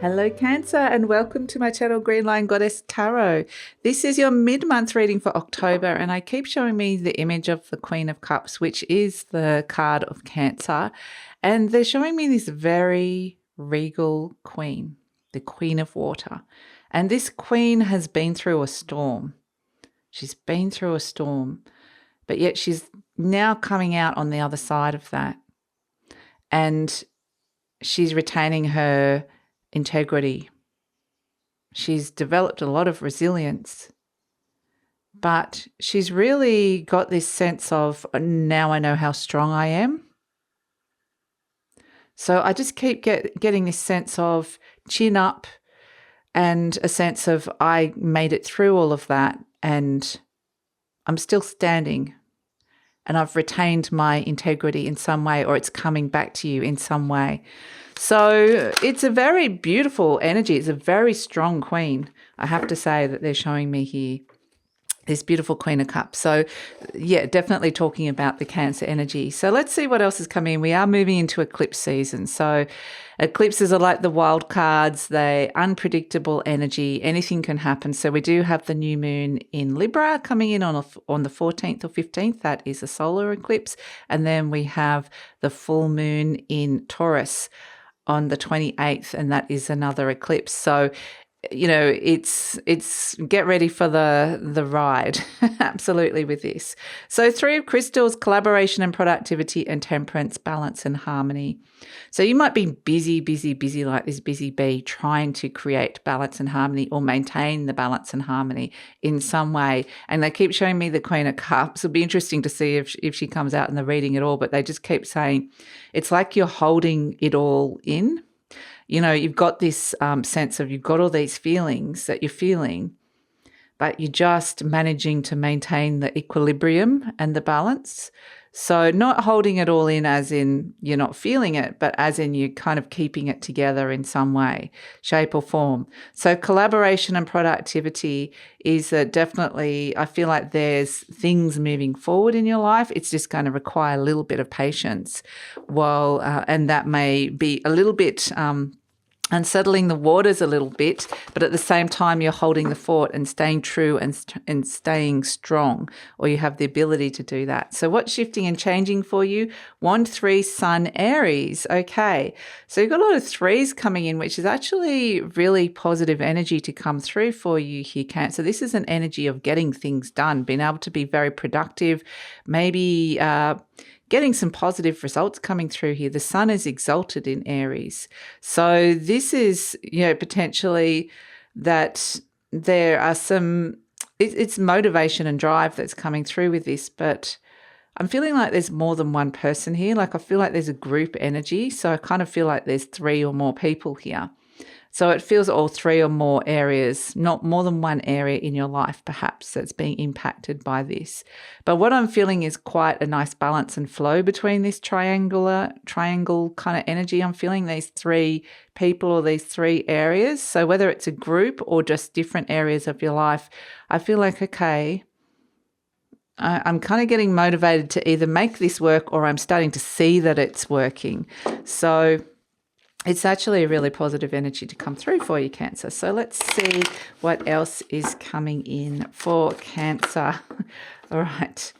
Hello Cancer and welcome to my channel Green Line Goddess Tarot. This is your mid-month reading for October and I keep showing me the image of the Queen of Cups, which is the card of Cancer, and they're showing me this very regal queen, the Queen of Water. And this queen has been through a storm. She's been through a storm, but yet she's now coming out on the other side of that. And she's retaining her integrity. She's developed a lot of resilience, but she's really got this sense of, now I know how strong I am. So I just keep getting this sense of chin up and a sense of I made it through all of that and I'm still standing and I've retained my integrity in some way, or it's coming back to you in some way. So it's a very beautiful energy. It's a very strong queen. I have to say that they're showing me here, this beautiful Queen of Cups. So yeah, definitely talking about the Cancer energy. So let's see what else is coming in. We are moving into eclipse season. So eclipses are like the wild cards. They're unpredictable energy. Anything can happen. So we do have the new moon in Libra coming in on the 14th or 15th. That is a solar eclipse. And then we have the full moon in Taurus on the 28th, and that is another eclipse. So, you know, it's get ready for the ride, absolutely, with this. So 3 of crystals, collaboration and productivity and temperance, balance and harmony. So you might be busy like this busy bee trying to create balance and harmony or maintain the balance and harmony in some way. And they keep showing me the Queen of Cups. It'll be interesting to see if she comes out in the reading at all, but they just keep saying it's like you're holding it all in. You know, you've got this sense of you've got all these feelings that you're feeling, but you're just managing to maintain the equilibrium and the balance. So not holding it all in as in you're not feeling it, but as in you're kind of keeping it together in some way, shape or form. So collaboration and productivity is definitely, I feel like there's things moving forward in your life. It's just going to require a little bit of patience. And that may be a little bit unsettling the waters a little bit, but at the same time you're holding the fort and staying true and staying strong, or you have the ability to do that. So what's shifting and changing for you? 1, 3, Sun, Aries. Okay, so you've got a lot of 3s coming in, which is actually really positive energy to come through for you here, Cancer. This is an energy of getting things done, being able to be very productive, maybe getting some positive results coming through here. The sun is exalted in Aries. So this is, you know, potentially that there are some, it's motivation and drive that's coming through with this, but I'm feeling like there's more than one person here. Like I feel like there's a group energy. So I kind of feel like there's 3 or more people here. So it feels all 3 or more areas, not more than one area in your life perhaps that's being impacted by this. But what I'm feeling is quite a nice balance and flow between this triangle kind of energy. I'm feeling these 3 people or these 3 areas. So whether it's a group or just different areas of your life, I feel like, okay, I'm kind of getting motivated to either make this work or I'm starting to see that it's working. So it's actually a really positive energy to come through for you, Cancer. So let's see what else is coming in for Cancer. All right.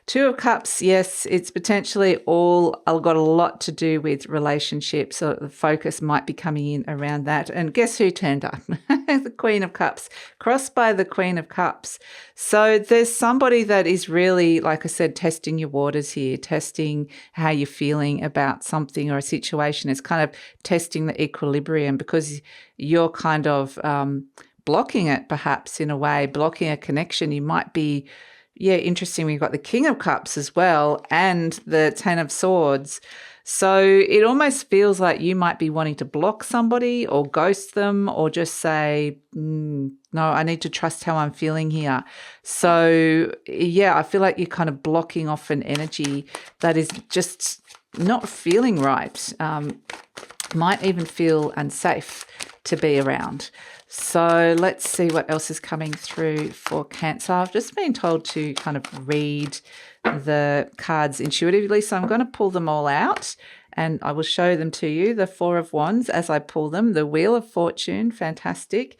2 of Cups, yes, it's potentially all got a lot to do with relationships. So the focus might be coming in around that. And guess who turned up? The Queen of Cups, crossed by the Queen of Cups. So there's somebody that is really, like I said, testing your waters here, testing how you're feeling about something or a situation. It's kind of testing the equilibrium because you're kind of blocking it perhaps in a way, blocking a connection. You might be, yeah, interesting. We've got the King of Cups as well and the 10 of Swords. So it almost feels like you might be wanting to block somebody or ghost them or just say, no, I need to trust how I'm feeling here. So, yeah, I feel like you're kind of blocking off an energy that is just not feeling right. Might even feel unsafe to be around. So let's see what else is coming through for Cancer. I've just been told to kind of read the cards intuitively, so I'm going to pull them all out and I will show them to you, the Four of Wands as I pull them, the Wheel of Fortune, fantastic.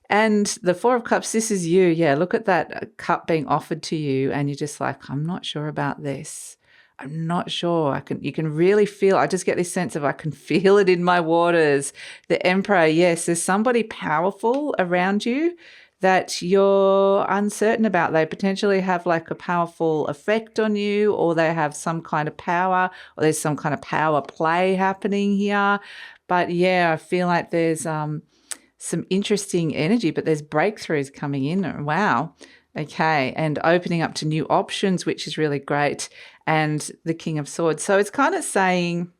And the Four of Cups, this is you. Yeah, look at that cup being offered to you and you're just like, I'm not sure about this. I'm not sure. You can really feel, I just get this sense of I can feel it in my waters. The Emperor, yes, there's somebody powerful around you that you're uncertain about. They potentially have like a powerful effect on you, or they have some kind of power, or there's some kind of power play happening here. But yeah, I feel like there's some interesting energy, but there's breakthroughs coming in. Wow. Okay. And opening up to new options, which is really great. And the King of Swords. So it's kind of saying,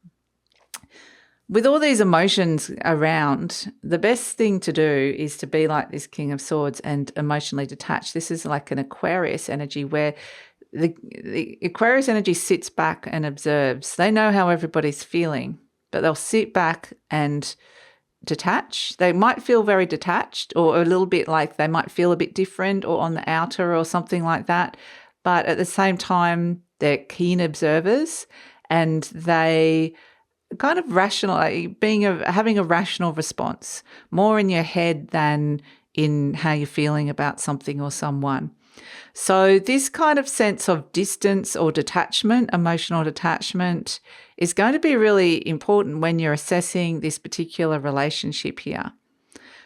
with all these emotions around, the best thing to do is to be like this King of Swords and emotionally detached. This is like an Aquarius energy where the Aquarius energy sits back and observes. They know how everybody's feeling, but they'll sit back and detach. They might feel very detached, or a little bit like they might feel a bit different or on the outer or something like that. But at the same time, they're keen observers and they kind of rational, having a rational response, more in your head than in how you're feeling about something or someone. So this kind of sense of distance or detachment, emotional detachment, is going to be really important when you're assessing this particular relationship here.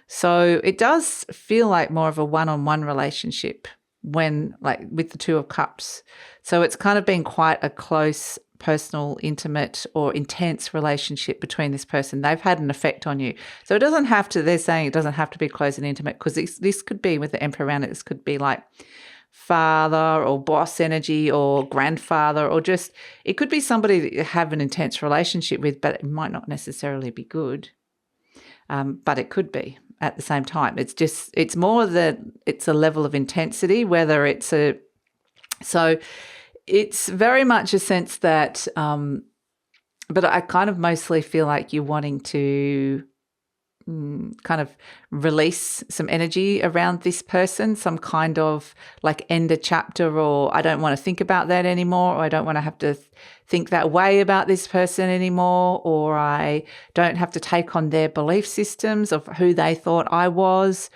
So it does feel like more of a one-on-one relationship when, like, with the Two of Cups. So it's kind of been quite a close, personal, intimate or intense relationship between this person. They've had an effect on you. So it doesn't have to, they're saying it doesn't have to be close and intimate, because this could be, with the Emperor around it, this could be like father or boss energy or grandfather, or just, it could be somebody that you have an intense relationship with, but it might not necessarily be good. But it could be at the same time. It's more that it's a level of intensity, whether so it's very much a sense that, but I kind of mostly feel like you're wanting to kind of release some energy around this person, some kind of like end a chapter, or I don't want to think about that anymore, or I don't want to have to think that way about this person anymore, or I don't have to take on their belief systems of who they thought I was.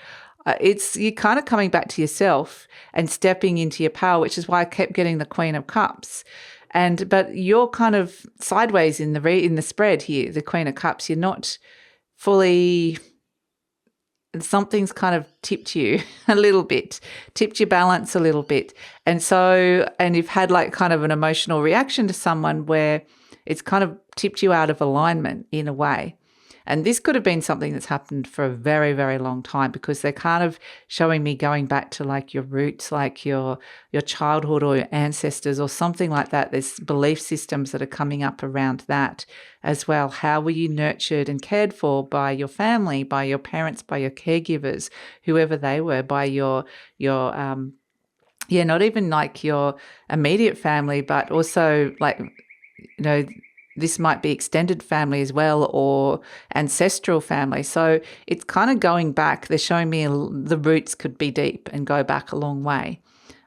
You're kind of coming back to yourself and stepping into your power, which is why I kept getting the Queen of Cups. But you're kind of sideways in the spread here, the Queen of Cups. You're not fully, something's kind of tipped you a little bit, tipped your balance a little bit. And you've had like kind of an emotional reaction to someone where it's kind of tipped you out of alignment in a way. And this could have been something that's happened for a very, very long time, because they're kind of showing me going back to like your roots, like your childhood or your ancestors or something like that. There's belief systems that are coming up around that as well. How were you nurtured and cared for by your family, by your parents, by your caregivers, whoever they were, by your not even like your immediate family, but also like, this might be extended family as well, or ancestral family. So it's kind of going back. They're showing me the roots could be deep and go back a long way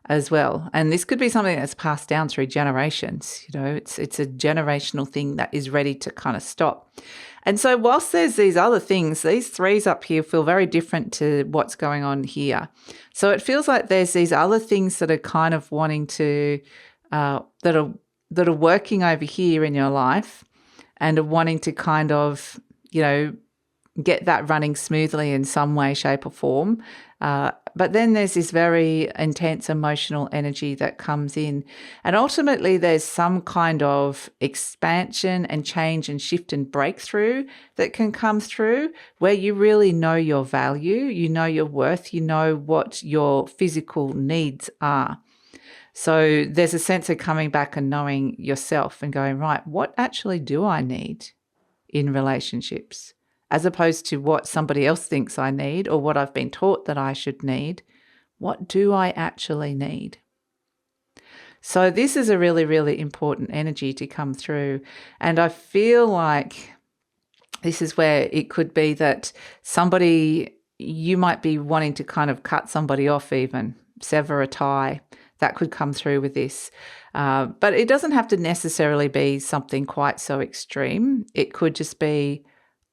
as well. And this could be something that's passed down through generations. It's a generational thing that is ready to kind of stop. And so whilst there's these other things, these threes up here feel very different to what's going on here. So it feels like there's these other things that are kind of wanting to, that are working over here in your life and are wanting to kind of, get that running smoothly in some way, shape or form. But then there's this very intense emotional energy that comes in. And ultimately there's some kind of expansion and change and shift and breakthrough that can come through, where you really know your value, you know your worth, you know what your physical needs are. So there's a sense of coming back and knowing yourself and going, right, what actually do I need in relationships, as opposed to what somebody else thinks I need or what I've been taught that I should need. What do I actually need? So this is a really, really important energy to come through. And I feel like this is where it could be that you might be wanting to kind of cut somebody off, even sever a tie That could come through with this. But it doesn't have to necessarily be something quite so extreme. It could just be,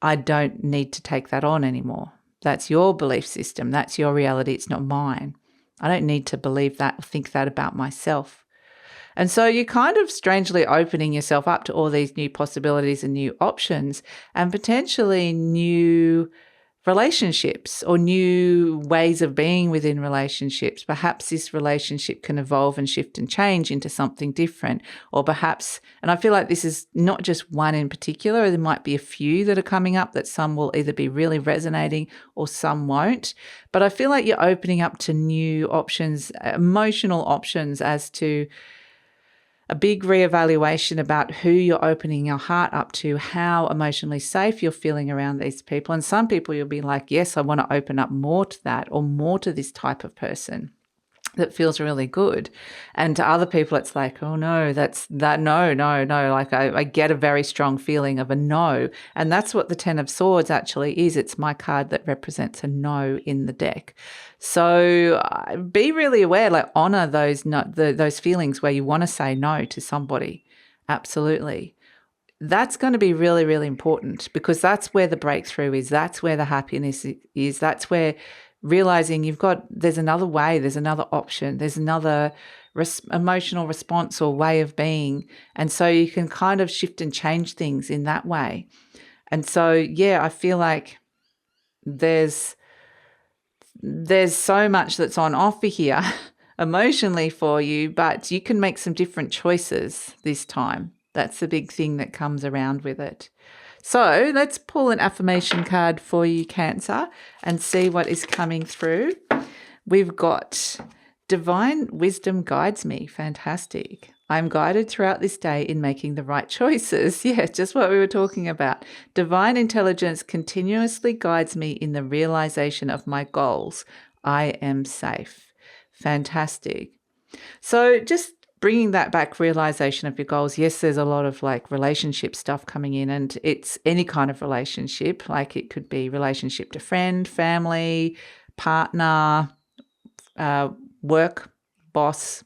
I don't need to take that on anymore. That's your belief system. That's your reality. It's not mine. I don't need to believe that or think that about myself. And so you're kind of strangely opening yourself up to all these new possibilities and new options and potentially new relationships or new ways of being within relationships. Perhaps this relationship can evolve and shift and change into something different. Or perhaps, and I feel like this is not just one in particular, there might be a few that are coming up that some will either be really resonating or some won't. But I feel like you're opening up to new options, emotional options, as to a big reevaluation about who you're opening your heart up to, how emotionally safe you're feeling around these people. And some people you'll be like, yes, I want to open up more to that or more to this type of person that feels really good. And to other people, it's like, oh no, no. Like I get a very strong feeling of a no. And that's what the Ten of Swords actually is. It's my card that represents a no in the deck. So be really aware, like honor those those feelings where you want to say no to somebody. Absolutely. That's going to be really, really important because that's where the breakthrough is. That's where the happiness is. That's where realizing there's another way, there's another option, there's another emotional response or way of being. And so you can kind of shift and change things in that way. And so, yeah, I feel like there's so much that's on offer here emotionally for you, but you can make some different choices this time. That's the big thing that comes around with it. So let's pull an affirmation card for you, Cancer, and see what is coming through. We've got divine wisdom guides me. Fantastic. I'm guided throughout this day in making the right choices. Yeah, just what we were talking about. Divine intelligence continuously guides me in the realization of my goals. I am safe. Fantastic. So just bringing that back, realization of your goals. Yes, there's a lot of like relationship stuff coming in, and it's any kind of relationship. Like it could be relationship to friend, family, partner, work, boss,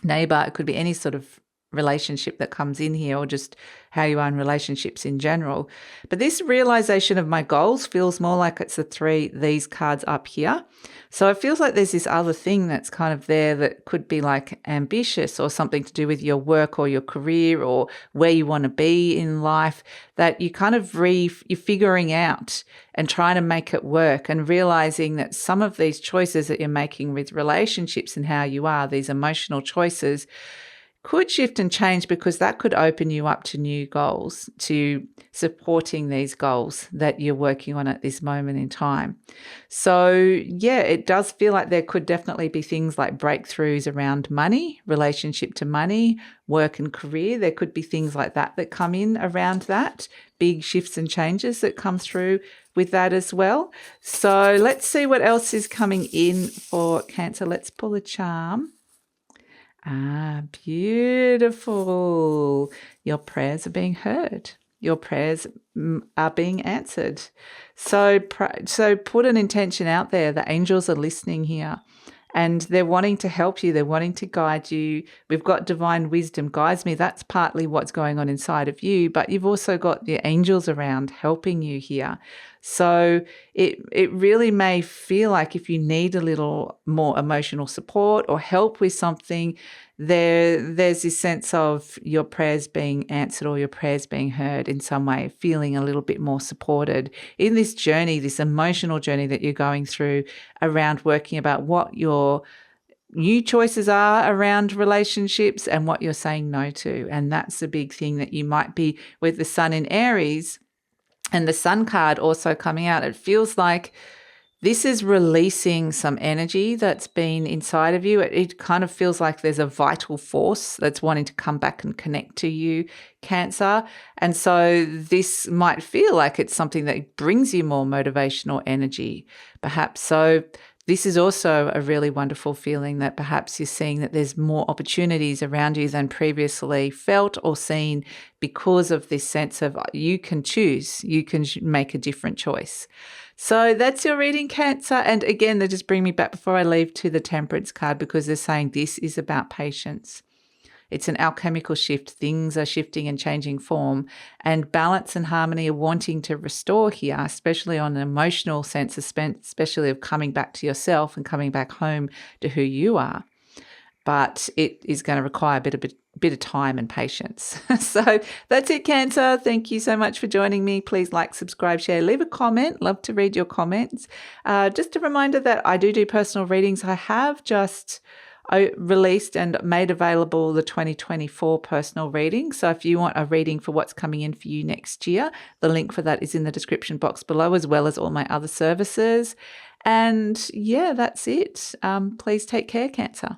neighbor. It could be any sort of relationship that comes in here, or just how you are in relationships in general. But this realization of my goals feels more like it's these cards up here. So it feels like there's this other thing that's kind of there that could be like ambitious or something to do with your work or your career or where you want to be in life, that you kind of you're figuring out and trying to make it work, and realizing that some of these choices that you're making with relationships and how you are, these emotional choices, could shift and change, because that could open you up to new goals, to supporting these goals that you're working on at this moment in time. So yeah, it does feel like there could definitely be things like breakthroughs around money, relationship to money, work and career. There could be things like that come in around that, big shifts and changes that come through with that as well. So let's see what else is coming in for Cancer. Let's pull a charm. Ah, beautiful. Your prayers are being heard. Your prayers are being answered. So put an intention out there. The angels are listening here, and they're wanting to help you. They're wanting to guide you. We've got divine wisdom guides me. That's partly what's going on inside of you, but you've also got the angels around helping you here. So it really may feel like if you need a little more emotional support or help with something, there's this sense of your prayers being answered or your prayers being heard in some way, feeling a little bit more supported in this journey, this emotional journey that you're going through around working about what your new choices are around relationships and what you're saying no to. And that's the big thing that you might be with the Sun in Aries. And the Sun card also coming out, it feels like this is releasing some energy that's been inside of you. It kind of feels like there's a vital force that's wanting to come back and connect to you, Cancer. And so this might feel like it's something that brings you more motivational energy, perhaps. So This is also a really wonderful feeling that perhaps you're seeing that there's more opportunities around you than previously felt or seen because of this sense of you can choose, you can make a different choice. So that's your reading, Cancer. And again, they just bring me back before I leave to the Temperance card, because they're saying this is about patience. It's an alchemical shift. Things are shifting and changing form, and balance and harmony are wanting to restore here, especially on an emotional sense, especially of coming back to yourself and coming back home to who you are. But it is going to require a bit of time and patience. So that's it, Cancer. Thank you so much for joining me. Please like, subscribe, share, leave a comment. Love to read your comments. Just a reminder that I do personal readings. I have just released and made available the 2024 personal reading. So if you want a reading for what's coming in for you next year, the link for that is in the description box below, as well as all my other services. And yeah, that's it. Please take care, Cancer.